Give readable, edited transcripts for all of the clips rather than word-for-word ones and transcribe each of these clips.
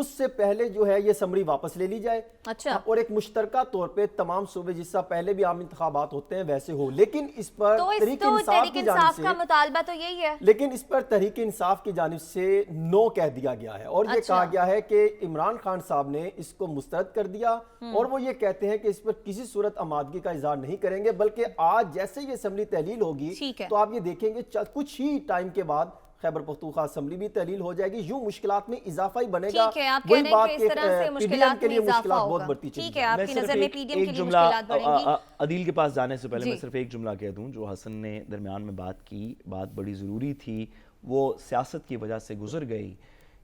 اس سے پہلے جو ہے یہ اسمبلی واپس لے لی جائے اچھا۔ اور ایک مشترکہ طور پہ تمام صوبے جس سے پہلے بھی عام انتخابات ہوتے ہیں ویسے ہو، لیکن اس پر تحریک انصاف کا مطالبہ تو یہی ہے، لیکن اس پر تحریک انصاف کی جانب سے نو کہہ دیا گیا ہے اور یہ کہا گیا ہے کہ عمران خان صاحب نے اس کو مسترد کر دیا اور وہ یہ کہتے ہیں کہ اس پر کسی صورت آمادگی کا اظہار نہیں کریں گے، بلکہ آج جیسے یہ اسمبلی تحلیل ہوگی تو آپ یہ دیکھیں گے کچھ ہی ٹائم کے بعد خیبر پختونخوا اسمبلی بھی تحلیل ہو جائے گی، یوں مشکلات میں اضافہ ہی بنے گا۔ وہی بات کہ پی ڈی ایم کے لیے مشکلات بہت بڑھتی چلی گی۔ آپ کی نظر میں پی ڈی ایم کے لیے مشکلات بڑھیں گی؟ عدیل کے پاس جانے سے پہلے میں صرف ایک جملہ کہہ دوں، جو حسن نے درمیان میں بات کی، بات بڑی ضروری تھی، وہ سیاست کی وجہ سے گزر گئی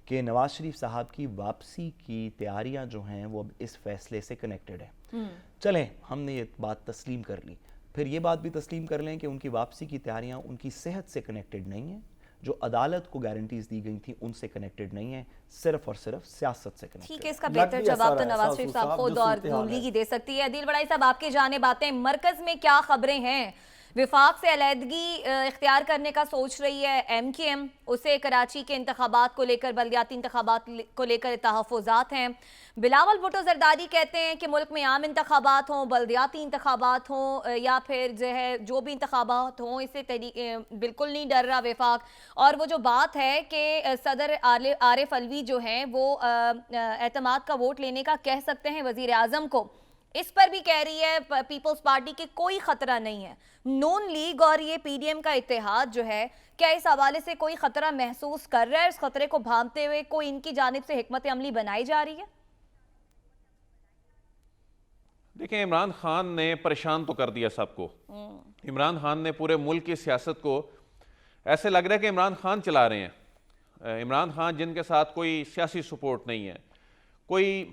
کہ نواز شریف صاحب کی واپسی کی تیاریاں جو ہیں وہ اب اس فیصلے سے کنیکٹڈ ہیں۔ چلیں ہم نے یہ بات تسلیم کر لی، پھر یہ بات بھی تسلیم کر لیں کہ ان کی واپسی کی تیاریاں ان کی صحت سے کنیکٹڈ نہیں ہیں، جو عدالت کو گارنٹیز دی گئی تھیں ان سے کنیکٹڈ نہیں ہیں، صرف اور صرف سیاست سے کنیکٹڈ۔ ٹھیک ہے، اس کا بہتر جواب تو نواز شریف صاحب خود اور نون لیگ ہی دے سکتی ہے۔ عدیل بڑائی صاحب، آپ کی جانب آتے ہیں، مرکز میں کیا خبریں ہیں؟ وفاق سے علیحدگی اختیار کرنے کا سوچ رہی ہے ایم کیو ایم، اسے کراچی کے انتخابات کو لے کر، بلدیاتی انتخابات کو لے کر تحفظات ہیں۔ بلاول بھٹو زرداری کہتے ہیں کہ ملک میں عام انتخابات ہوں، بلدیاتی انتخابات ہوں یا پھر جو بھی انتخابات ہوں، اس سے بالکل نہیں ڈر رہا وفاق۔ اور وہ جو بات ہے کہ صدر عارف علوی جو ہیں وہ اعتماد کا ووٹ لینے کا کہہ سکتے ہیں وزیر اعظم کو، اس پر بھی کہہ رہی ہے پیپلز پارٹی کہ کوئی خطرہ نہیں ہے۔ نون لیگ اور یہ پی ڈی ایم کا اتحاد جو ہے، کیا اس حوالے سے کوئی خطرہ محسوس کر رہا ہے؟ اس خطرے کو بھانپتے ہوئے کوئی ان کی جانب سے حکمت عملی بنائی جا رہی ہے؟ دیکھیں، عمران خان نے پریشان تو کر دیا سب کو۔ عمران خان نے پورے ملک کی سیاست کو ایسے لگ رہا ہے کہ عمران خان چلا رہے ہیں۔ عمران خان جن کے ساتھ کوئی سیاسی سپورٹ نہیں ہے، کوئی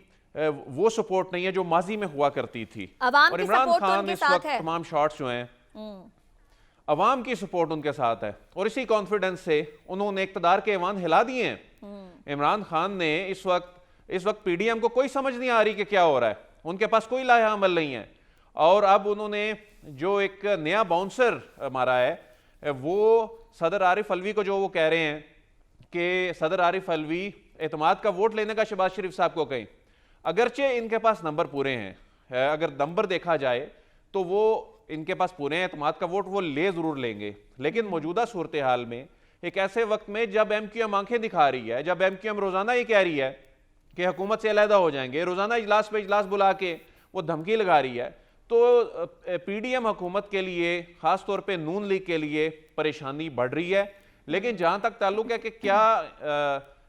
وہ سپورٹ نہیں ہے جو ماضی میں ہوا کرتی تھی، اور عمران خان اس وقت تمام شارٹس جو ہیں عوام کی سپورٹ ان کے ساتھ ہے، اور اسی کانفیڈنس سے انہوں نے اقتدار کے ایوان ہلا دیے ہیں۔ عمران خان نے اس وقت پی ڈی ایم کو کوئی سمجھ نہیں آ رہی کہ کیا ہو رہا ہے، ان کے پاس کوئی لائحہ عمل نہیں ہے، اور اب انہوں نے جو ایک نیا باؤنسر مارا ہے وہ صدر عارف علوی کو، جو وہ کہہ رہے ہیں کہ صدر عارف علوی اعتماد کا ووٹ لینے کا شہباز شریف صاحب کو کہیں، اگرچہ ان کے پاس نمبر پورے ہیں، اگر نمبر دیکھا جائے تو وہ ان کے پاس پورے ہیں، اعتماد کا ووٹ وہ لے ضرور لیں گے، لیکن موجودہ صورتحال میں ایک ایسے وقت میں جب ایم کیو ایم آنکھیں دکھا رہی ہے، جب ایم کیو ایم روزانہ یہ کہہ رہی ہے کہ حکومت سے علیحدہ ہو جائیں گے، روزانہ اجلاس پہ اجلاس بلا کے وہ دھمکی لگا رہی ہے، تو پی ڈی ایم حکومت کے لیے، خاص طور پہ نون لیگ کے لیے پریشانی بڑھ رہی ہے۔ لیکن جہاں تک تعلق ہے کہ کیا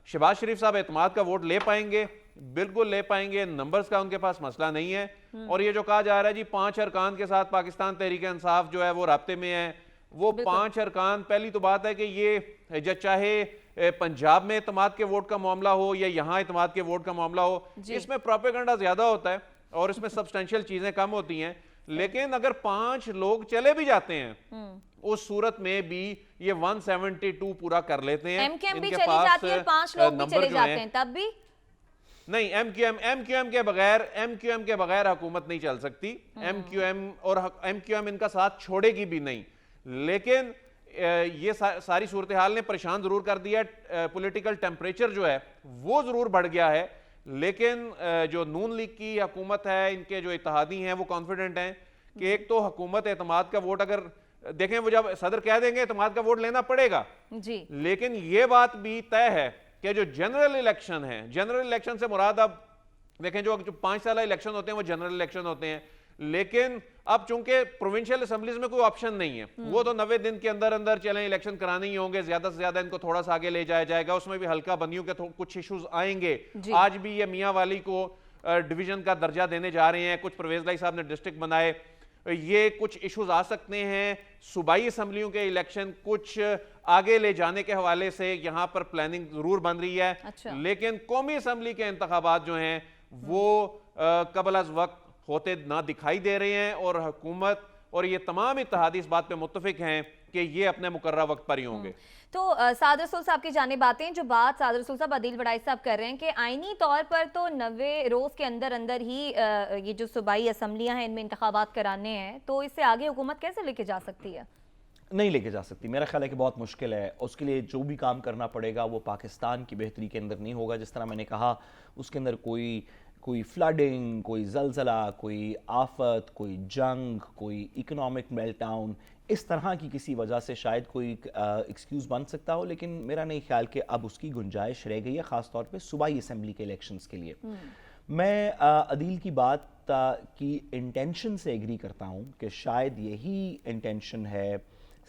شہباز شریف صاحب اعتماد کا ووٹ لے پائیں گے، بالکل لے پائیں گے، نمبرز کا ان کے پاس مسئلہ نہیں ہے۔ اور یہ جو کہا جا رہا ہے جی 5 ارکان کے ساتھ پاکستان تحریک انصاف جو ہے وہ رابطے میں ہے، وہ 5 ارکان، پہلی تو بات ہے کہ یہ چاہے پنجاب میں اعتماد کے ووٹ کا معاملہ ہو یا یہاں اعتماد کے ووٹ کا معاملہ ہو، اس میں پروپیگنڈا زیادہ ہوتا ہے اور اس میں سبسٹینشل چیزیں کم ہوتی ہیں، لیکن اگر 5 لوگ چلے بھی جاتے ہیں اس صورت میں بھی یہ 172 پورا کر لیتے ہیں۔ ایم کیو ایم بھی چلی جاتی ہے اور 5 لوگ بھی چلے جاتے ہیں تب بھی نہیں، ایم کیو ایم کے بغیر حکومت نہیں چل سکتی، ایم کیو ایم ان کا ساتھ چھوڑے گی بھی نہیں، لیکن یہ ساری صورتحال نے پریشان ضرور کر دیا، پولیٹیکل ٹیمپریچر جو ہے وہ ضرور بڑھ گیا ہے، لیکن جو نون لیگ کی حکومت ہے، ان کے جو اتحادی ہیں وہ کانفیڈنٹ ہیں کہ ایک تو حکومت اعتماد کا ووٹ، اگر دیکھیں وہ جب صدر کہہ دیں گے اعتماد کا ووٹ لینا پڑے گا، لیکن یہ بات بھی طے ہے کہ جو جنرل الیکشن ہے، جنرل الیکشن سے مراد اب دیکھیں جو 5 سالہ الیکشن ہوتے ہیں وہ جنرل الیکشن ہوتے ہیں، لیکن اب چونکہ پروونشل اسمبلیز میں کوئی آپشن نہیں ہے، وہ تو 90 دن کے اندر چلیں الیکشن کرانے ہی ہوں گے، زیادہ سے زیادہ ان کو تھوڑا سا آگے لے جایا جائے گا، اس میں بھی ہلکا بندیوں کے کچھ ایشوز آئیں گے۔ آج بھی یہ میاں والی کو ڈویژن کا درجہ دینے جا رہے ہیں، کچھ پرویز لائی صاحب نے ڈسٹرکٹ بنائے، یہ کچھ ایشوز آ سکتے ہیں، صوبائی اسمبلیوں کے الیکشن کچھ آگے لے جانے کے حوالے سے یہاں پر پلاننگ ضرور بن رہی ہے، لیکن قومی اسمبلی کے انتخابات جو ہیں وہ قبل از وقت ہوتے نہ دکھائی دے رہے ہیں، اور حکومت اور یہ تمام اتحادی اس بات پہ متفق ہیں کہ یہ اپنے مقررہ وقت پر ہی ہوں گے۔ تو سعد رسول صاحب کی جانب آتے ہیں، جو بات سعد رسول صاحب عدیل بڑائی صاحب کر رہے ہیں کہ آئینی طور پر تو 90 روز کے اندر ہی یہ جو صوبائی اسمبلیاں ہیں ان میں انتخابات کرانے ہیں، تو اس سے آگے حکومت کیسے لے کے جا سکتی ہے؟ نہیں لے کے جا سکتی. میرا خیال ہے کہ بہت مشکل ہے. اس کے لیے جو بھی کام کرنا پڑے گا وہ پاکستان کی بہتری کے اندر نہیں ہوگا. جس طرح میں نے کہا اس کے اندر کوئی فلڈنگ, کوئی زلزلہ, کوئی آفت, کوئی جنگ, کوئی اکنامک میلٹ ڈاؤن, اس طرح کی کسی وجہ سے شاید کوئی ایکسکیوز بن سکتا ہو, لیکن میرا نہیں خیال کہ اب اس کی گنجائش رہ گئی ہے, خاص طور پہ صوبائی اسمبلی کے الیکشنز کے لیے. میں عدیل کی بات کی انٹینشن سے ایگری کرتا ہوں کہ شاید یہی انٹینشن ہے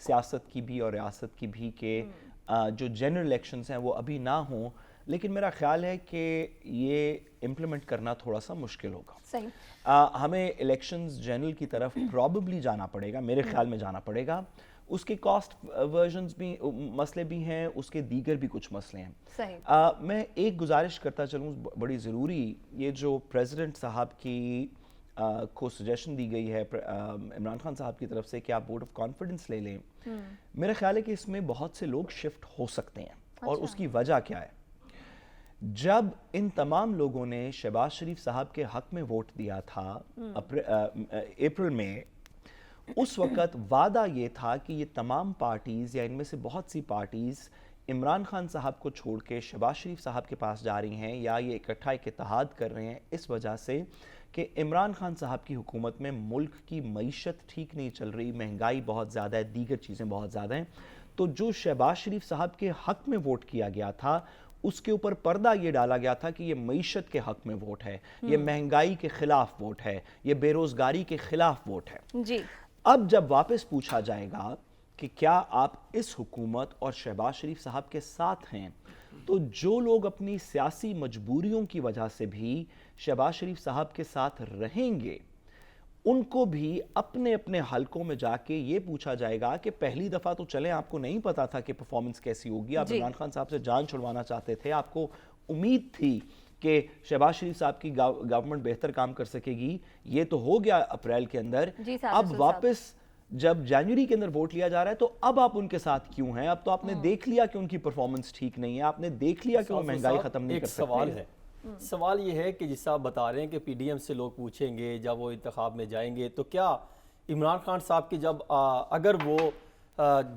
سیاست کی بھی اور ریاست کی بھی کہ جو جنرل الیکشنز ہیں وہ ابھی نہ ہوں, لیکن میرا خیال ہے کہ یہ امپلیمنٹ کرنا تھوڑا سا مشکل ہوگا. صحیح. ہمیں الیکشنز جنرل کی طرف پرابیبلی جانا پڑے گا, میرے خیال میں جانا پڑے گا. اس کے کاسٹ ورژنز بھی مسئلے بھی ہیں, اس کے دیگر بھی کچھ مسئلے ہیں. صحیح. میں ایک گزارش کرتا چلوں بڑی ضروری, یہ جو پریزیڈنٹ صاحب کی کو سجیشن دی گئی ہے عمران خان صاحب کی طرف سے کہ آپ ووٹ آف کانفیڈنس لے لیں, میرا خیال ہے کہ اس میں بہت سے لوگ شفٹ ہو سکتے ہیں. اور اس کی وجہ کیا ہے؟ جب ان تمام لوگوں نے شہباز شریف صاحب کے حق میں ووٹ دیا تھا اپریل میں, اس وقت وعدہ یہ تھا کہ یہ تمام پارٹیز یا ان میں سے بہت سی پارٹیز عمران خان صاحب کو چھوڑ کے شہباز شریف صاحب کے پاس جا رہی ہیں یا یہ اکٹھا ایک اتحاد کر رہے ہیں اس وجہ سے کہ عمران خان صاحب کی حکومت میں ملک کی معیشت ٹھیک نہیں چل رہی, مہنگائی بہت زیادہ ہے, دیگر چیزیں بہت زیادہ ہیں. تو جو شہباز شریف صاحب کے حق میں ووٹ کیا گیا تھا اس کے اوپر پردہ یہ ڈالا گیا تھا کہ یہ معیشت کے حق میں ووٹ ہے, یہ مہنگائی کے خلاف ووٹ ہے, یہ بے روزگاری کے خلاف ووٹ ہے. جی. اب جب واپس پوچھا جائے گا کہ کیا آپ اس حکومت اور شہباز شریف صاحب کے ساتھ ہیں, تو جو لوگ اپنی سیاسی مجبوریوں کی وجہ سے بھی شہباز شریف صاحب کے ساتھ رہیں گے, ان کو بھی اپنے اپنے حلقوں میں جا کے یہ پوچھا جائے گا کہ پہلی دفعہ تو چلیں آپ کو نہیں پتا تھا کہ پرفارمنس کیسی ہوگی, آپ عمران خان صاحب سے جان چھڑوانا چاہتے تھے, آپ کو امید تھی کہ شہباز شریف صاحب کی گورنمنٹ بہتر کام کر سکے گی, یہ تو ہو گیا اپریل کے اندر. اب واپس جب جنوری کے اندر ووٹ لیا جا رہا ہے تو اب آپ ان کے ساتھ کیوں ہیں؟ اب تو آپ نے دیکھ لیا کہ ان کی پرفارمنس ٹھیک نہیں ہے, آپ نے دیکھ لیا کہ وہ مہنگائی ختم نہیں کر سکتے. سوال ہے, سوال یہ ہے کہ جس آپ بتا رہے ہیں کہ پی ڈی ایم سے لوگ پوچھیں گے جب وہ انتخاب میں جائیں گے, تو کیا عمران خان صاحب کی جب اگر وہ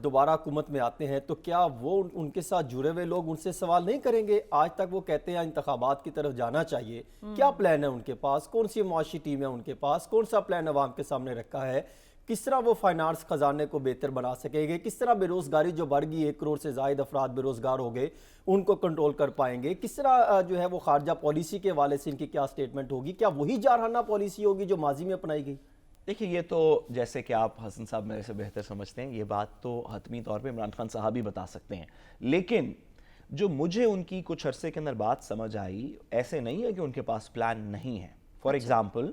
دوبارہ حکومت میں آتے ہیں تو کیا وہ ان کے ساتھ جڑے ہوئے لوگ ان سے سوال نہیں کریں گے؟ آج تک وہ کہتے ہیں انتخابات کی طرف جانا چاہیے, کیا پلان ہے ان کے پاس, کون سی معاشی ٹیم ہے ان کے پاس, کون سا پلان عوام کے سامنے رکھا ہے, کس طرح وہ فائنانس خزانے کو بہتر بنا سکیں گے, کس طرح بے روزگاری جو بڑھ گئی 1 کروڑ سے زائد افراد بے روزگار ہو گئے ان کو کنٹرول کر پائیں گے, کس طرح جو ہے وہ خارجہ پالیسی کے حوالے سے ان کی کیا سٹیٹمنٹ ہوگی, کیا وہی جارحانہ پالیسی ہوگی جو ماضی میں اپنائی گئی؟ دیکھیں یہ تو جیسے کہ آپ حسن صاحب میرے سے بہتر سمجھتے ہیں, یہ بات تو حتمی طور پہ عمران خان صاحب ہی بتا سکتے ہیں, لیکن جو مجھے ان کی کچھ عرصے کے اندر بات سمجھ آئی, ایسے نہیں ہے کہ ان کے پاس پلان نہیں ہے. فار ایگزامپل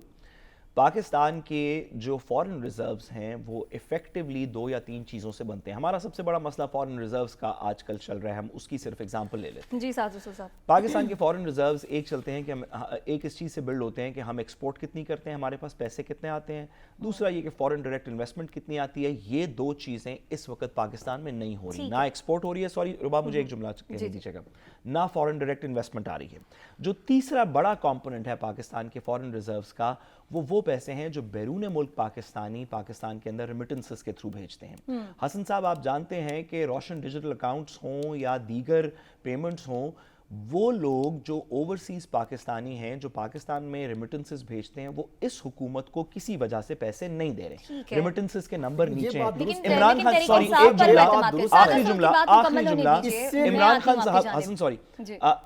پاکستان کے جو فارن ریزروز ہیں وہ ایفیکٹولی 2 یا 3 چیزوں سے بنتے ہیں. ہمارا سب سے بڑا مسئلہ فارن ریزروز کا آج کل چل رہا ہے, ہم اس کی صرف ایگزامپل لے لیتے ہیں. جی صاحب. پاکستان کے فارن ریزروز ایک چلتے ہیں کہ ہم ایک اس چیز سے بلڈ ہوتے ہیں کہ ہم ایکسپورٹ کتنی کرتے ہیں, ہمارے پاس پیسے کتنے آتے ہیں, دوسرا یہ کہ فارن ڈائریکٹ انویسٹمنٹ کتنی آتی ہے. یہ 2 چیزیں اس وقت پاکستان میں نہیں ہو رہی, نہ ایکسپورٹ ہو رہی ہے, سوری رباب مجھے ایک جملہ کہنے دیجیے گا, نہ فارن ڈائریکٹ انویسٹمنٹ آ رہی ہے. جو تیسرا بڑا کمپوننٹ ہے پاکستان کے فارن ریزروز کا, وہ پیسے ہیں جو بیرون ملک پاکستان کے اندر ریمیٹنسز کے تھرو بھیجتے ہیں. حسن صاحب آپ جانتے ہیں کہ روشن ڈیجیٹل اکاؤنٹس ہوں یا دیگر پیمنٹس ہوں, وہ لوگ جو اوورسیز پاکستانی ہیں جو پاکستان میں ریمیٹنسز بھیجتے ہیں وہ اس حکومت کو کسی وجہ سے پیسے نہیں دے رہے. ریمیٹنسز کے نمبر نیچے ہیں. عمران خان سوری آخری جملہ عمران خان صاحب حسن سوری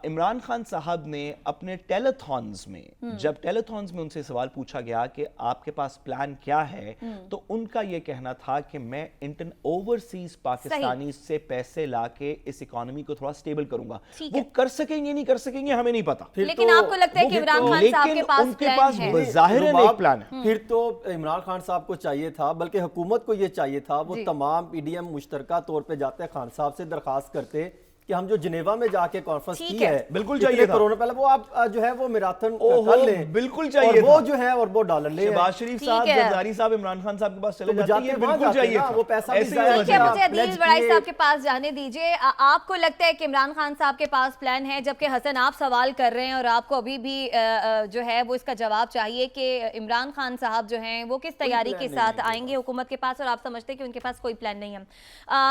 عمران خان صاحب نے اپنے ٹیلیتھونز میں جب ٹیلیتھونز میں ان سے سوال پوچھا گیا کہ آپ کے پاس پلان کیا ہے, تو ان کا یہ کہنا تھا کہ میں اوورسیز پاکستانی سے پیسے لا کے اس اکانومی کو تھوڑا سٹیبل کروں گا. وہ کر سکیں گے نہیں کر سکیں گے ہمیں نہیں پتا, لیکن آپ کو لگتا ہے کہ عمران خان صاحب کے پاس ان کے پاس بظاہراً ایک پلان ہے. پھر تو عمران خان صاحب کو چاہیے تھا, بلکہ حکومت کو یہ چاہیے تھا, وہ تمام پی ڈی ایم مشترکہ طور پہ جاتے خان صاحب سے درخواست کرتے کہ ہم جو جنیوا میں جا کے کانفرنس ٹھیک کی ہے، ہے بالکل اتنے چاہیے تھا۔ کروڑوں پہلے وہ آپ جو ہے وہ میراتھن اوہو، کر لیں، بالکل چاہیے اور وہ تھا۔ جو ہے اربوں ڈالر لے شہباز شریف ٹھیک صاحب، ہے۔ زرداری صاحب عمران خان صاحب کے پاس چلے تو جاتے ہیں، وہاں بالکل جاتے چاہیے نا، تھا، وہ پیسہ بھی ایسے ہی ضائع ہونا دیکھیے ہوگا۔ چاہیے مجھے عدیل بڑائی صاحب کے پاس جانے دیجئے، آپ کو لگتا ہے کہ عمران خان صاحب کے پاس پلان ہے، جبکہ حسن آپ سوال کر رہے ہیں اور آپ کو ابھی بھی جو ہے وہ اس کا جواب چاہیے کہ عمران خان صاحب جو ہیں وہ کس تیاری کے ساتھ آئیں گے حکومت کے پاس، اور آپ سمجھتے ہیں کہ ان کے پاس کوئی پلان نہیں ہے۔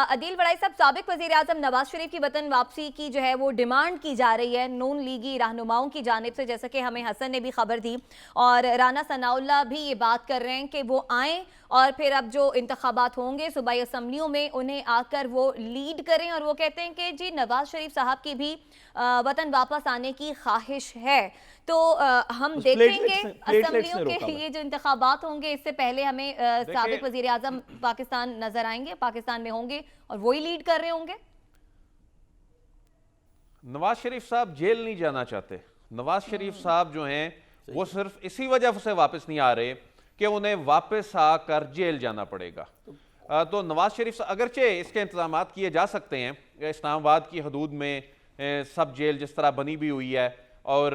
عدیل بڑائی صاحب، سابق وزیر اعظم نواز شریف کی وطن واپسی کی جو ہے وہ ڈیمانڈ کی جا رہی ہے نون لیگی رہنماؤں کی جانب سے، جیسا کہ ہمیں حسن نے بھی خبر دی، اور رانا ثناء اللہ بھی یہ بات کر رہے ہیں کہ وہ آئیں اور پھر اب جو انتخابات ہوں گے صوبائی اسمبلیوں میں انہیں آ کر وہ لیڈ کریں، اور وہ کہتے ہیں کہ جی نواز شریف صاحب کی بھی وطن واپس آنے کی خواہش ہے۔ تو ہم دیکھیں گے اسمبلیوں کے یہ جو انتخابات ہوں گے، اس سے پہلے ہمیں سابق وزیر اعظم پاکستان نظر آئیں گے، پاکستان میں ہوں گے اور وہی لیڈ کر رہے ہوں گے۔ نواز شریف صاحب جیل نہیں جانا چاہتے، نواز شریف صاحب جو ہیں وہ صرف اسی وجہ سے واپس نہیں آ رہے کہ انہیں واپس آ کر جیل جانا پڑے گا۔ تو نواز شریف اگرچہ اس کے انتظامات کیے جا سکتے ہیں، اسلام آباد کی حدود میں سب جیل جس طرح بنی بھی ہوئی ہے اور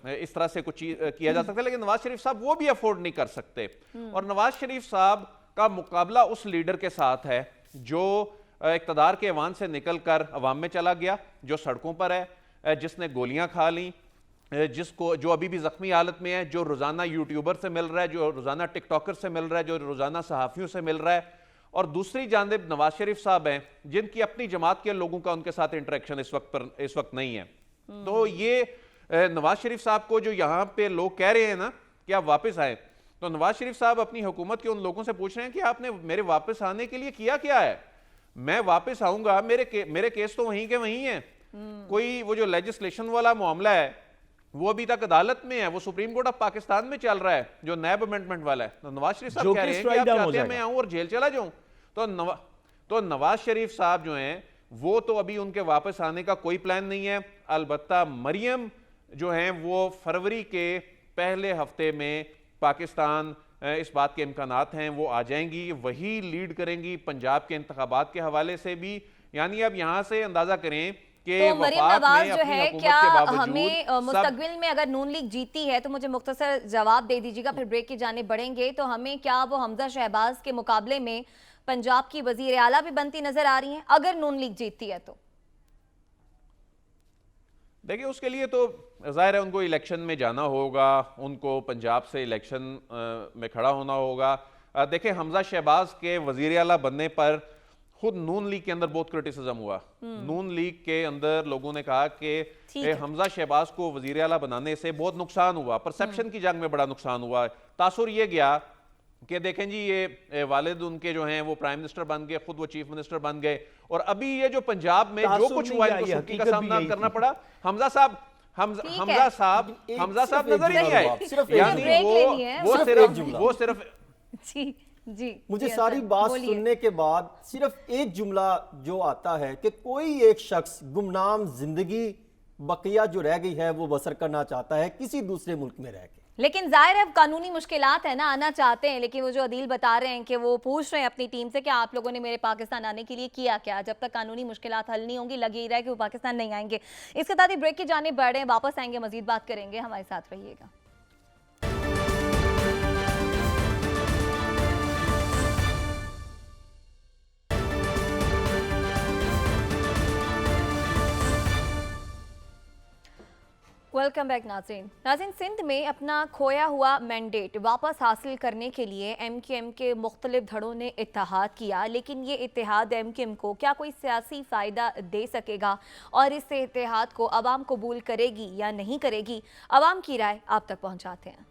اس طرح سے کچھ کیا جا سکتا ہے، لیکن نواز شریف صاحب وہ بھی افورڈ نہیں کر سکتے، اور نواز شریف صاحب کا مقابلہ اس لیڈر کے ساتھ ہے جو اقتدار کے ایوان سے نکل کر عوام میں چلا گیا، جو سڑکوں پر ہے، جس نے گولیاں کھا لیں، جو ابھی بھی زخمی حالت میں ہے، جو روزانہ یوٹیوبر سے مل رہا ہے، جو روزانہ ٹک ٹاکر سے مل رہا ہے، جو روزانہ صحافیوں سے مل رہا ہے، اور دوسری جانب نواز شریف صاحب ہیں جن کی اپنی جماعت کے لوگوں کا ان کے ساتھ انٹریکشن اس وقت نہیں ہے۔ تو یہ نواز شریف صاحب کو جو یہاں پہ لوگ کہہ رہے ہیں نا کہ آپ واپس آئیں، تو نواز شریف صاحب اپنی حکومت کے ان لوگوں سے پوچھ رہے ہیں کہ آپ نے میرے واپس آنے کے لیے کیا ہے؟ میں واپس آؤں گا، میرے کیس تو وہیں کے وہیں ہیں، کوئی وہ جو لیجسلیشن والا معاملہ ہے وہ ابھی تک عدالت میں ہے، وہ سپریم کورٹ آف پاکستان میں چل رہا ہے جو نیب امینڈمنٹ والا ہے، تو نواز شریف صاحب کہہ رہے ہیں کہ آپ چاہتے ہیں میں آؤں اور جیل چلا جاؤں، تو نواز شریف صاحب جو ہیں وہ تو ابھی ان کے واپس آنے کا کوئی پلان نہیں ہے۔ البتہ مریم جو ہیں وہ فروری کے پہلے ہفتے میں پاکستان اس بات کے امکانات ہیں وہ آ جائیں گی، وہی لیڈ کریں گی پنجاب کے انتخابات کے حوالے سے بھی، یعنی اب یہاں سے اندازہ کریں کہ تو مریم وفاق نواز میں جو اپنی ہے حکومت کیا کے باوجود ہمیں مستقبل میں اگر نون لیگ جیتی ہے تو مجھے مختصر جواب دے دیجیے گا، پھر بریک کی جانب بڑھیں گے، تو ہمیں کیا وہ حمزہ شہباز کے مقابلے میں پنجاب کی وزیر اعلیٰ بھی بنتی نظر آ رہی ہیں اگر نون لیگ جیتتی ہے تو؟ دیکھیں اس کے لیے تو ظاہر ہے ان کو الیکشن میں جانا ہوگا، ان کو پنجاب سے الیکشن میں کھڑا ہونا ہوگا۔ دیکھیں حمزہ شہباز کے وزیر اعلیٰ بننے پر خود نون لیگ کے اندر بہت کرٹیسزم ہوا، نون لیگ کے اندر لوگوں نے کہا کہ حمزہ شہباز کو وزیر اعلیٰ بنانے سے بہت نقصان ہوا، پرسیپشن کی جنگ میں بڑا نقصان ہوا، تاثر یہ گیا کہ دیکھیں جی یہ والد ان کے جو ہیں وہ پرائم منسٹر بن گئے، خود وہ چیف منسٹر بن گئے، اور ابھی یہ جو پنجاب میں جو کچھ ہوا ان کو سکی کا سامنا کرنا پڑا، حمزہ صاحب نظر ہی نہیں آئے، یعنی وہ صرف جی مجھے ساری بات سننے کے بعد صرف ایک جملہ جو آتا ہے کہ کوئی ایک شخص گمنام زندگی بقیہ جو رہ گئی ہے وہ بسر کرنا چاہتا ہے کسی دوسرے ملک میں رہ کے، لیکن ظاہر ہے قانونی مشکلات ہیں نا، آنا چاہتے ہیں، لیکن وہ جو عدیل بتا رہے ہیں کہ وہ پوچھ رہے ہیں اپنی ٹیم سے کہ آپ لوگوں نے میرے پاکستان آنے کے لیے کیا، جب تک قانونی مشکلات حل نہیں ہوں گی لگ ہی رہا ہے کہ وہ پاکستان نہیں آئیں گے۔ اس کے ساتھ ہی بریک کی جانب بڑھ رہے ہیں، واپس آئیں گے مزید بات کریں گے، ہمارے ساتھ رہیے گا۔ ویلکم بیک ناظرین، سندھ میں اپنا کھویا ہوا مینڈیٹ واپس حاصل کرنے کے لیے ایم کیو ایم کے مختلف دھڑوں نے اتحاد کیا، لیکن یہ اتحاد ایم کیو ایم کو کیا کوئی سیاسی فائدہ دے سکے گا اور اس سے اتحاد کو عوام قبول کرے گی یا نہیں کرے گی؟ عوام کی رائے آپ تک پہنچاتے ہیں۔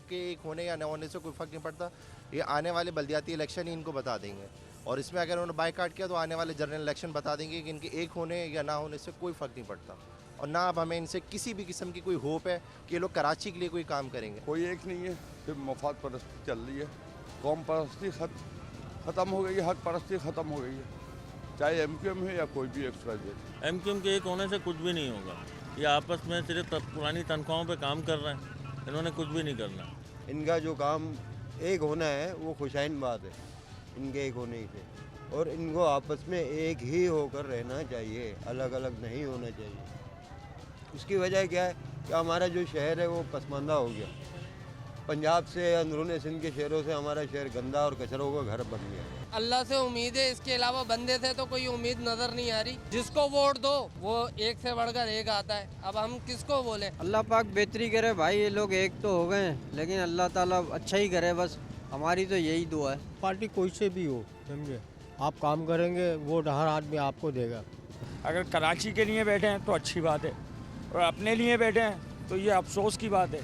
کہ ایک ہونے یا نہ ہونے سے کوئی فرق نہیں پڑتا، یہ آنے والے بلدیاتی الیکشن ہی ان کو بتا دیں گے، اور اس میں اگر انہوں نے بائیکاٹ کیا تو آنے والے جنرل الیکشن بتا دیں گے کہ ان کے ایک ہونے یا نہ ہونے سے کوئی فرق نہیں پڑتا، اور نہ اب ہمیں ان سے کسی بھی قسم کی کوئی ہوپ ہے کہ یہ لوگ کراچی کے لیے کوئی کام کریں گے۔ کوئی ایک نہیں ہے، صرف مفاد پرستی چل رہی ہے، قوم پرستی ختم ہو گئی ہے، حق پرستی ختم ہو گئی ہے، چاہے ایم کیو ایم ہے یا کوئی بھی X Y Z. M Q M کے ایک ہونے سے کچھ بھی نہیں ہوگا، یہ آپس میں صرف پرانی تنخواہوں پہ کام کر رہے ہیں، انہوں نے کچھ بھی نہیں کرنا۔ ان کا جو کام ایک ہونا ہے وہ خوشائن بات ہے ان کے ایک ہونے ہی سے، اور ان کو آپس میں ایک ہی ہو کر رہنا چاہیے, الگ الگ نہیں ہونا چاہیے. اس کی وجہ کیا ہے کہ ہمارا جو شہر ہے وہ پسماندہ ہو گیا. پنجاب سے, اندرون سندھ کے شہروں سے ہمارا شہر گندا اور کچروں کا گھر بن گیا. اللہ سے امید ہے, اس کے علاوہ بندے سے تو کوئی امید نظر نہیں آ رہی. جس کو ووٹ دو وہ ایک سے بڑھ کر ایک آتا ہے, اب ہم کس کو بولیں. اللہ پاک بہتری کرے بھائی, یہ لوگ ایک تو ہو گئے ہیں لیکن اللہ تعالیٰ اچھا ہی کرے, بس ہماری تو یہی دعا ہے. پارٹی کوئی سے بھی ہو, سمجھے, آپ کام کریں گے ووٹ ہر آدمی آپ کو دے گا. اگر کراچی کے لیے بیٹھے ہیں تو اچھی بات ہے, اور اپنے لیے بیٹھے ہیں تو یہ افسوس کی بات ہے.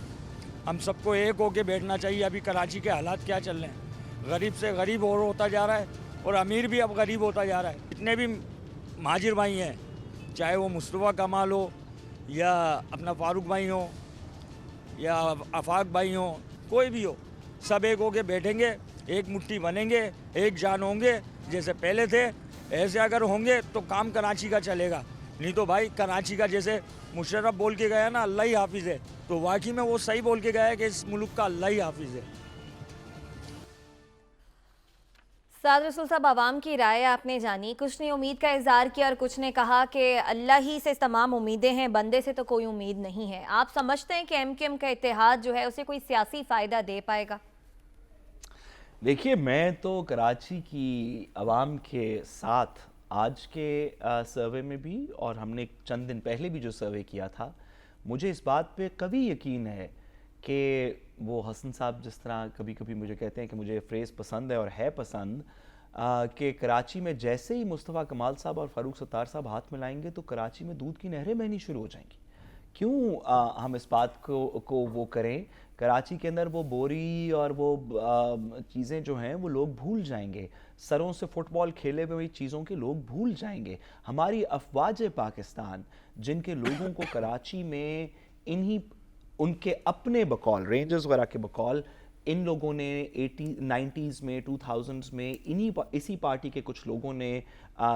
ہم سب کو ایک ہو کے بیٹھنا چاہیے. ابھی کراچی کے حالات کیا چل رہے ہیں, غریب سے غریب اور ہوتا جا رہا ہے, اور امیر بھی اب غریب ہوتا جا رہا ہے. جتنے بھی مہاجر بھائی ہیں, چاہے وہ مصطفیٰ کمال ہو یا اپنا فاروق بھائی ہو یا آفاق بھائی ہوں, کوئی بھی ہو, سب ایک ہو کے بیٹھیں گے, ایک مٹھی بنیں گے, ایک جان ہوں گے. جیسے پہلے تھے ایسے اگر ہوں گے تو کام کراچی کا چلے گا. نہیں تو بھائی کراچی کا جیسے مشرف بول کے گیا نا اللہ ہی حافظ ہے, تو واقعی میں وہ صحیح بول کے گیا ہے کہ اس ملک کا اللہ ہی حافظ ہے. سعد رسول صاحب, عوام کی رائے آپ نے جانی, کچھ نے امید کا اظہار کیا اور کچھ نے کہا کہ اللہ ہی سے تمام امیدیں ہیں, بندے سے تو کوئی امید نہیں ہے. آپ سمجھتے ہیں کہ ایم کیو ایم کا اتحاد جو ہے اسے کوئی سیاسی فائدہ دے پائے گا؟ دیکھیے, میں تو کراچی کی عوام کے ساتھ آج کے سروے میں بھی, اور ہم نے چند دن پہلے بھی جو سروے کیا تھا, مجھے اس بات پہ قوی یقین ہے کہ وہ حسن صاحب جس طرح کبھی کبھی مجھے کہتے ہیں کہ مجھے فریز پسند ہے اور ہے پسند, کہ کراچی میں جیسے ہی مصطفیٰ کمال صاحب اور فاروق ستار صاحب ہاتھ ملائیں گے تو کراچی میں دودھ کی نہریں بہنی شروع ہو جائیں گی. کیوں ہم اس بات کو وہ کریں؟ کراچی کے اندر وہ بوری اور وہ چیزیں جو ہیں وہ لوگ بھول جائیں گے, سروں سے فٹ بال کھیلے ہوئی چیزوں کے لوگ بھول جائیں گے. ہماری افواج پاکستان جن کے لوگوں کو کراچی میں ان کے اپنے بقول, رینجرز وغیرہ کے بقول, ان لوگوں نے 90s میں 2000s میں اسی پارٹی کے کچھ لوگوں نے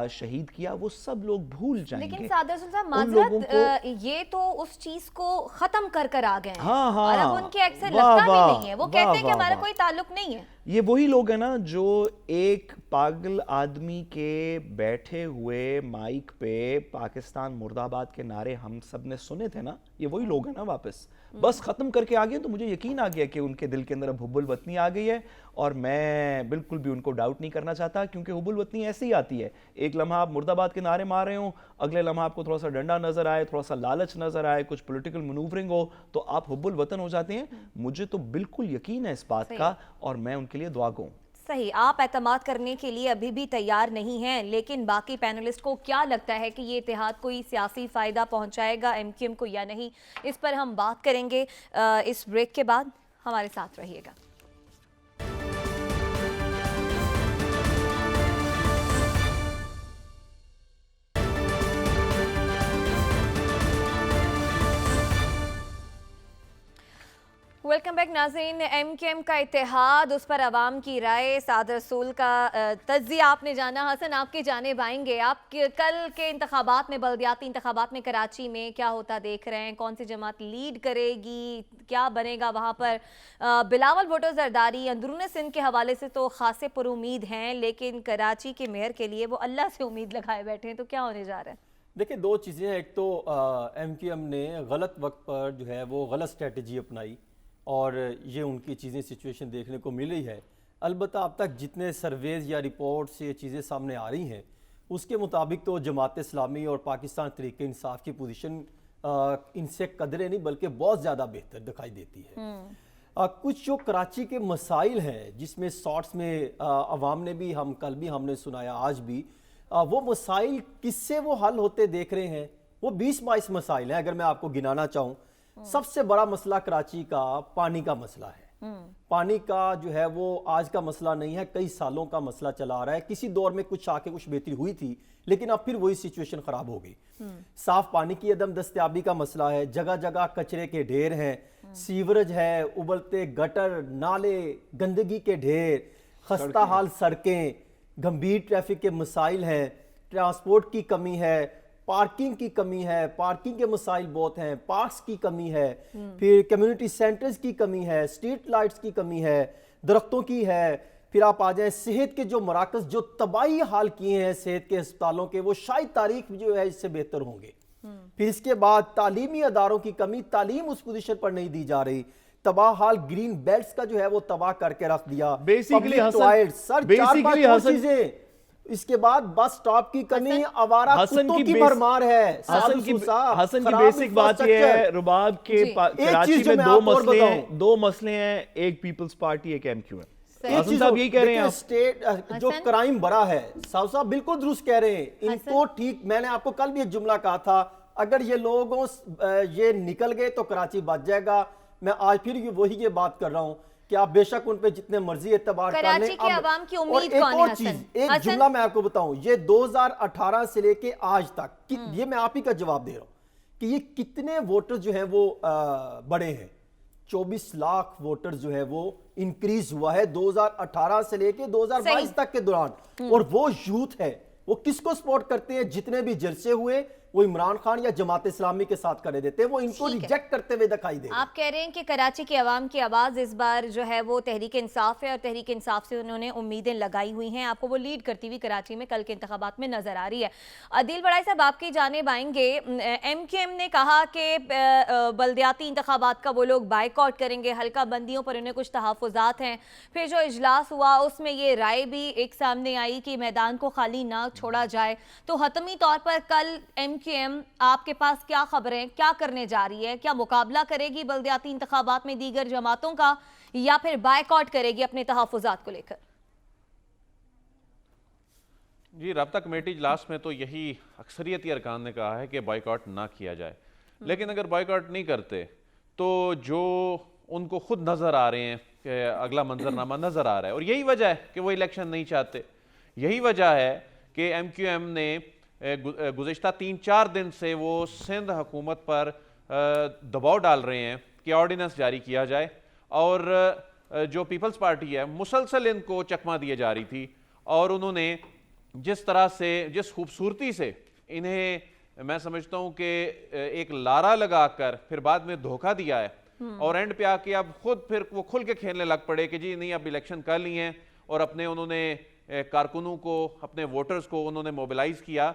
شہید کیا, وہ سب لوگ بھول جائیں گے. لیکن سعد رسول صاحب معذرت, یہ تو اس چیز کو ختم کر آ گئے ہیں, اور اب ان کے ایکسر لگتا بھی نہیں ہے, وہ کہتے ہیں کہ ہمارا کوئی تعلق نہیں ہے. یہ وہی لوگ ہیں نا جو ایک پاگل آدمی کے بیٹھے ہوئے مائک پہ پاکستان مرد آباد کے نعرے ہم سب نے سنے تھے نا, یہ وہی لوگ ہیں نا واپس, بس ختم کر کے آ گئے. تو مجھے یقین آ گیا کہ ان کے دل کے اندر اب حب الوطنی آ گئی ہے, اور میں بالکل بھی ان کو ڈاؤٹ نہیں کرنا چاہتا, کیونکہ حب الوطنی ایسے ہی آتی ہے. ایک لمحہ آپ مرد آباد کے نعرے مار رہے ہوں, اگلے لمحہ آپ کو تھوڑا سا ڈنڈا نظر آئے, تھوڑا سا لالچ نظر آئے, کچھ پولیٹیکل منوورنگ ہو, تو آپ حب الوطن ہو جاتے ہیں. مجھے تو بالکل یقین ہے اس بات کا, اور میں ان کے لیے دعا گو. صحیح, آپ اعتماد کرنے کے لیے ابھی بھی تیار نہیں ہیں, لیکن باقی پینلسٹ کو کیا لگتا ہے کہ یہ اتحاد کوئی سیاسی فائدہ پہنچائے گا ایم کیو ایم کو یا نہیں, اس پر ہم بات کریں گے اس بریک کے بعد. ہمارے ساتھ رہیے گا. ویلکم بیک ناظرین. ایم کیو ایم کا اتحاد, اس پر عوام کی رائے, سعد رسول کا تجزیہ آپ نے جانا. حسن, آپ کی جانب آئیں گے. آپ کل کے انتخابات میں, بلدیاتی انتخابات میں کراچی میں کیا ہوتا دیکھ رہے ہیں؟ کون سی جماعت لیڈ کرے گی, کیا بنے گا وہاں پر؟ بلاول بھٹو زرداری اندرون سندھ کے حوالے سے تو خاصے پر امید ہیں, لیکن کراچی کے میئر کے لیے وہ اللہ سے امید لگائے بیٹھے ہیں, تو کیا ہونے جا رہا ہے؟ دیکھیں, دو چیزیں ہیں. ایک تو ایم کیو ایم نے غلط وقت پر جو ہے وہ غلط اسٹریٹجی اپنائی, اور یہ ان کی چیزیں سچویشن دیکھنے کو مل رہی ہے. البتہ اب تک جتنے سرویز یا رپورٹس یہ چیزیں سامنے آ رہی ہیں, اس کے مطابق تو جماعت اسلامی اور پاکستان تحریک انصاف کی پوزیشن ان سے قدرے نہیں بلکہ بہت زیادہ بہتر دکھائی دیتی ہے. کچھ جو کراچی کے مسائل ہیں جس میں شارٹس میں عوام نے بھی, کل بھی ہم نے سنایا, آج بھی, وہ مسائل کس سے وہ حل ہوتے دیکھ رہے ہیں. وہ 20-22 مسائل ہیں اگر میں آپ کو گنانا چاہوں. سب سے بڑا مسئلہ کراچی کا پانی کا مسئلہ ہے. پانی کا جو ہے وہ آج کا مسئلہ نہیں ہے, کئی سالوں کا مسئلہ چلا آ رہا ہے. کسی دور میں کچھ آ کے کچھ بہتری ہوئی تھی, لیکن اب پھر وہی سچویشن خراب ہو گئی. صاف پانی کی عدم دستیابی کا مسئلہ ہے, جگہ جگہ کچرے کے ڈھیر ہیں, سیوریج ہے, ابلتے گٹر, نالے, گندگی کے ڈھیر, خستہ حال سڑکیں, گمبھیر ٹریفک کے مسائل ہیں, ٹرانسپورٹ کی کمی ہے, پارکنگ کی کمی ہے, پارکنگ کے مسائل بہت ہیں, پارکس کی کمی ہے, پھر کمیونٹی سینٹرز کی کمی ہے, اسٹریٹ لائٹس کی کمی ہے, درختوں کی ہے, پھر آپ آ جائیں صحت کے جو مراکز جو تباہی حال کیے ہیں صحت کے ہسپتالوں کے، وہ شاید تاریخ جو ہے اس سے بہتر ہوں گے. پھر اس کے بعد تعلیمی اداروں کی کمی، تعلیم اس پوزیشن پر نہیں دی جا رہی، تباہ حال گرین بیلٹس کا جو ہے وہ تباہ کر کے رکھ دیا. بیسیکلی چیزیں. اس کے بعد بس سٹاپ کی کمی، آوارہ کتوں کی بھرمار ہے. حسن کی بیسک بات یہ ہے رباب کے کراچی میں دو مسئلے ہیں، ایک پیپلز پارٹی، ایک ایم کیو ایم. حسن صاحب یہی کہہ رہے ہیں اسٹیٹ جو کرائم بڑا ہے. صاحب بالکل درست کہہ رہے ہیں. ان کو ٹھیک، میں نے آپ کو کل بھی ایک جملہ کہا تھا، اگر یہ لوگوں یہ نکل گئے تو کراچی بچ جائے گا. میں آج پھر وہی یہ بات کر رہا ہوں کہ آپ بے شک ان پہ جتنے مرضی اعتبار کر لیں. کراچی کے عوام کی امید کون ہے؟ ایک اور چیز، ایک جملہ میں آپ کو بتاؤں، یہ 2018 سے لے کے آج تک، یہ میں آپ ہی کا جواب دے رہا ہوں کہ یہ کتنے ووٹر جو ہیں وہ بڑے ہیں. 24 لاکھ ووٹر جو ہے وہ انکریز ہوا ہے 2018 سے لے کے 2022 تک کے دوران. اور وہ یوتھ ہے، وہ کس کو سپورٹ کرتے ہیں؟ جتنے بھی جلسے ہوئے وہ عمران خان یا جماعت اسلامی کے ساتھ کرے دیتے ہیں، وہ ان کو ریجیکٹ کرتے ہوئے دکھائی دے. آپ کہہ رہے ہیں کہ کراچی کے عوام کی آواز اس بار جو ہے وہ تحریک انصاف ہے، اور تحریک انصاف سے انہوں نے امیدیں لگائی ہوئی ہیں. آپ کو وہ لیڈ کرتی ہوئی کراچی میں کل کے انتخابات میں نظر آ رہی ہے. عدیل بڑائی صاحب آپ کی جانب آئیں گے. ایم کیو ایم نے کہا کہ بلدیاتی انتخابات کا وہ لوگ بائیکاٹ کریں گے، حلقہ بندیوں پر انہیں کچھ تحفظات ہیں. پھر جو اجلاس ہوا اس میں یہ رائے بھی ایک سامنے آئی کہ میدان کو خالی نہ چھوڑا جائے. تو حتمی طور پر کل ایم کیو ایم آپ کے پاس کیا خبریں، کیا کرنے جا رہی ہے؟ کیا مقابلہ کرے گی بلدیاتی انتخابات میں دیگر جماعتوں کا، یا پھر بائیکاٹ کرے گی اپنے تحفظات کو لے کر؟ جی، رابطہ کمیٹی اجلاس میں تو یہی اکثریتی ارکان نے کہا ہے کہ بائیکاٹ نہ کیا جائے. لیکن اگر بائیکاٹ نہیں کرتے تو جو ان کو خود نظر آ رہے ہیں کہ اگلا منظرنامہ نظر آ رہا ہے، اور یہی وجہ ہے کہ وہ الیکشن نہیں چاہتے. یہی وجہ ہے کہ ایم کیو ایم نے گزشتہ 3-4 دن سے وہ سندھ حکومت پر دباؤ ڈال رہے ہیں کہ آرڈیننس جاری کیا جائے. اور جو پیپلز پارٹی ہے مسلسل ان کو چکمہ دیے جا رہی تھی، اور انہوں نے جس طرح سے، جس خوبصورتی سے انہیں میں سمجھتا ہوں کہ ایک لارا لگا کر پھر بعد میں دھوکہ دیا ہے، اور اینڈ پہ آ کے اب خود پھر وہ کھل کے کھیلنے لگ پڑے کہ جی نہیں اب الیکشن کر لی ہیں، اور اپنے انہوں نے کارکنوں کو، اپنے ووٹرز کو انہوں نے موبلائز کیا.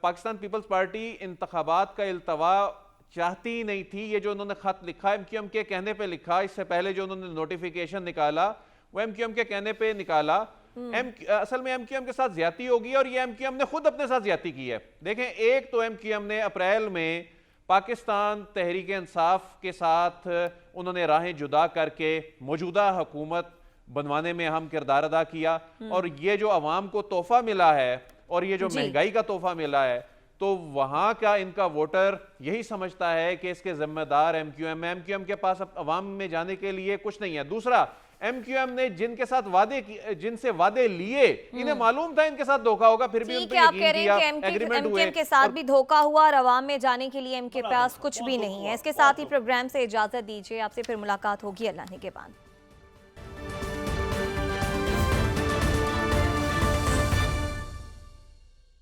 پاکستان پیپلز پارٹی انتخابات کا التوا چاہتی نہیں تھی. یہ جو انہوں نے خط لکھا ایم کیو ایم کے کہنے پہ لکھا، اس سے پہلے جو انہوں نے نوٹیفیکیشن نکالا وہ ایم کیو ایم کے کہنے پہ نکالا. اصل میں ایم کیو ایم کے ساتھ زیادتی ہوگی، اور یہ ایم کیو ایم نے خود اپنے ساتھ زیادتی کی ہے. دیکھیں، ایک تو ایم کیو ایم نے اپریل میں پاکستان تحریک انصاف کے ساتھ انہوں نے راہیں جدا کر کے موجودہ حکومت بنوانے میں اہم کردار ادا کیا، اور یہ جو عوام کو تحفہ ملا ہے اور یہ جو مہنگائی کا تحفہ ملا ہے، تو وہاں کا ان کا ووٹر یہی سمجھتا ہے کہ اس کے ذمہ دار ایم کیو ایم ہے. ایم کیو ایم کے پاس اب عوام میں جانے کے لیے کچھ نہیں ہے. دوسرا، ایم کیو ایم نے جن کے ساتھ جن سے وعدے لیے، انہیں معلوم تھا ان کے ساتھ دھوکہ ہوگا، پھر بھی ان پہ یقین کیا، ایگریمنٹ ہوئے. ایم کے ساتھ بھی دھوکہ ہوا، اور عوام میں جانے کے لیے ایم کے پاس کچھ بھی نہیں ہے. اس کے ساتھ ہی پروگرام سے اجازت دیجیے، آپ سے پھر ملاقات ہوگی اللہ نے کے بعد.